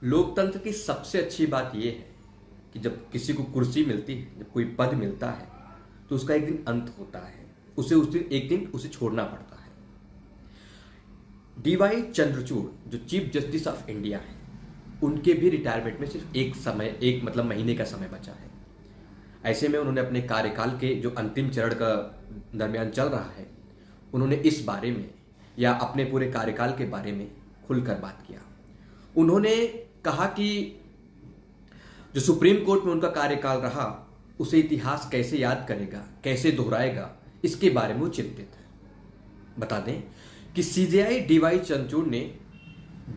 लोकतंत्र की सबसे अच्छी बात यह है कि जब किसी को कुर्सी मिलती है, जब कोई पद मिलता है, तो उसका एक दिन अंत होता है। उसे उस दिन एक दिन उसे छोड़ना पड़ता है। डीवाई चंद्रचूड़ जो चीफ जस्टिस ऑफ इंडिया है, उनके भी रिटायरमेंट में सिर्फ एक मतलब महीने का समय बचा है। ऐसे में उन्होंने अपने कार्यकाल के जो अंतिम चरण का दरमियान चल रहा है, उन्होंने इस बारे में या अपने पूरे कार्यकाल के बारे में खुलकर बात किया। उन्होंने कहा कि जो सुप्रीम कोर्ट में उनका कार्यकाल रहा, उसे इतिहास कैसे याद करेगा, कैसे दोहराएगा, इसके बारे में वो चिंतित है। बता दें कि सीजेआई डीवाई चंद्रचूड़ ने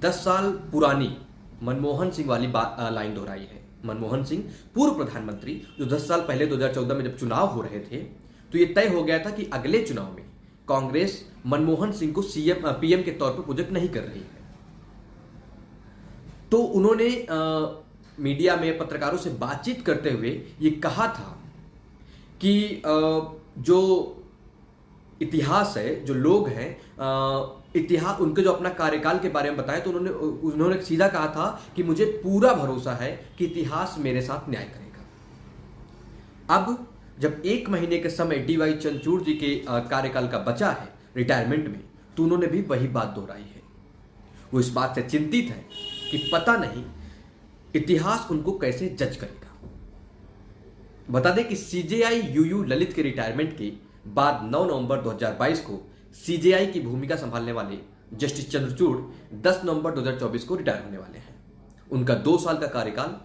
10 साल पुरानी मनमोहन सिंह वाली लाइन दोहराई है। मनमोहन सिंह पूर्व प्रधानमंत्री, जो 10 साल पहले 2014 में जब चुनाव हो रहे थे, तो ये तय हो गया था कि अगले चुनाव में कांग्रेस मनमोहन सिंह को पीएम के तौर पर प्रोजेक्ट नहीं कर रही है। तो उन्होंने मीडिया में पत्रकारों से बातचीत करते हुए ये कहा था कि जो इतिहास है, जो लोग हैं, इतिहास उनके जो अपना कार्यकाल के बारे में बताया, तो उन्होंने सीधा कहा था कि मुझे पूरा भरोसा है कि इतिहास मेरे साथ न्याय करेगा। अब जब 1 महीने के समय डीवाई चंद्रचूड़ जी के कार्यकाल का बचा है रिटायरमेंट में, तो उन्होंने भी वही बात दोहराई है। वो इस बात से चिंतित है कि पता नहीं इतिहास उनको कैसे जज करेगा। बता दें कि सीजेआई यूयू ललित के रिटायरमेंट के बाद 9 नवंबर 2022 को सीजेआई की भूमिका संभालने वाले जस्टिस चंद्रचूड़ 10 नवंबर 2024 को रिटायर होने वाले हैं। उनका 2 साल का कार्यकाल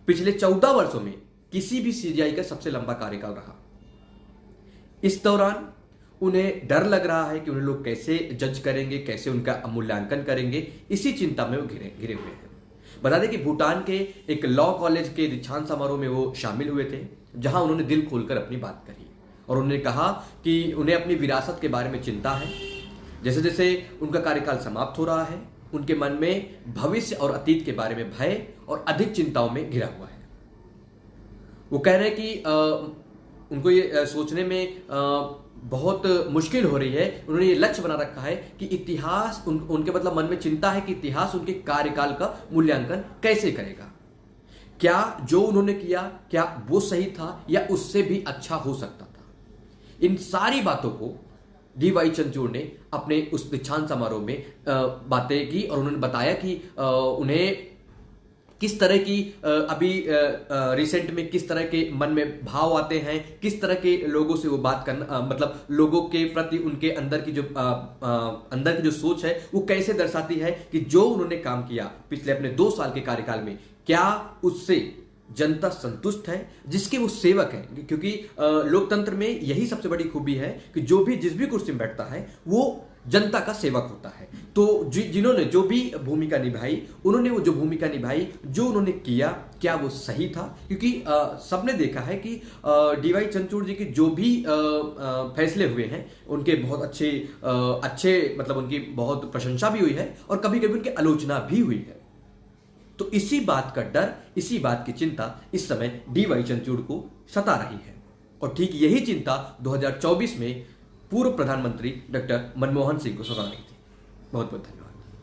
पिछले 14 वर्षों में किसी भी सीजेआई का सबसे लंबा कार्यकाल रहा। इस दौरान उन्हें डर लग रहा है कि उन्हें लोग कैसे जज करेंगे, कैसे उनका मूल्यांकन करेंगे, इसी चिंता में वो घिरे हुए हैं। बता दें कि भूटान के एक लॉ कॉलेज के दीक्षांत समारोह में वो शामिल हुए थे, जहां उन्होंने दिल खोलकर अपनी बात कही और उन्होंने कहा कि उन्हें अपनी विरासत के बारे में चिंता है। जैसे जैसे उनका कार्यकाल समाप्त हो रहा है, उनके मन में भविष्य और अतीत के बारे में भय और अधिक चिंताओं में घिरा हुआ है। वो कह रहे हैं कि उनको ये सोचने में बहुत मुश्किल हो रही है। उन्होंने ये लक्ष्य बना रखा है कि इतिहास उनके मतलब मन में चिंता है कि इतिहास उनके कार्यकाल का मूल्यांकन कैसे करेगा। क्या जो उन्होंने किया, क्या वो सही था या उससे भी अच्छा हो सकता था। इन सारी बातों को डीवाई चंद्रचूड़ ने अपने उस दीक्षांत समारोह में बातें की और उन्होंने बताया कि उन्हें किस तरह की अभी रिसेंट में किस तरह के मन में भाव आते हैं, किस तरह के लोगों से वो बात करना, मतलब लोगों के प्रति उनके अंदर की जो सोच है, वो कैसे दर्शाती है कि जो उन्होंने काम किया पिछले अपने 2 साल के कार्यकाल में, क्या उससे जनता संतुष्ट है, जिसके वो सेवक हैं। क्योंकि लोकतंत्र में यही सबसे बड़ी खूबी है कि जिस भी कुर्सी में बैठता है वो जनता का सेवक होता है। तो जिन्होंने जो भी भूमिका निभाई, उन्होंने वो जो भूमिका निभाई, जो उन्होंने किया, क्या वो सही था। क्योंकि सबने देखा है कि डीवाई चंद्रचूड़ जी के जो भी फैसले हुए हैं, उनके बहुत अच्छे मतलब उनकी बहुत प्रशंसा भी हुई है और कभी कभी उनकी आलोचना भी हुई है। तो इसी बात का डर, इसी बात की चिंता इस समय डीवाई चंद्रचूड़ को सता रही है। और ठीक यही चिंता 2024 में पूर्व प्रधानमंत्री डॉक्टर मनमोहन सिंह को सता रही थी। बहुत बहुत धन्यवाद।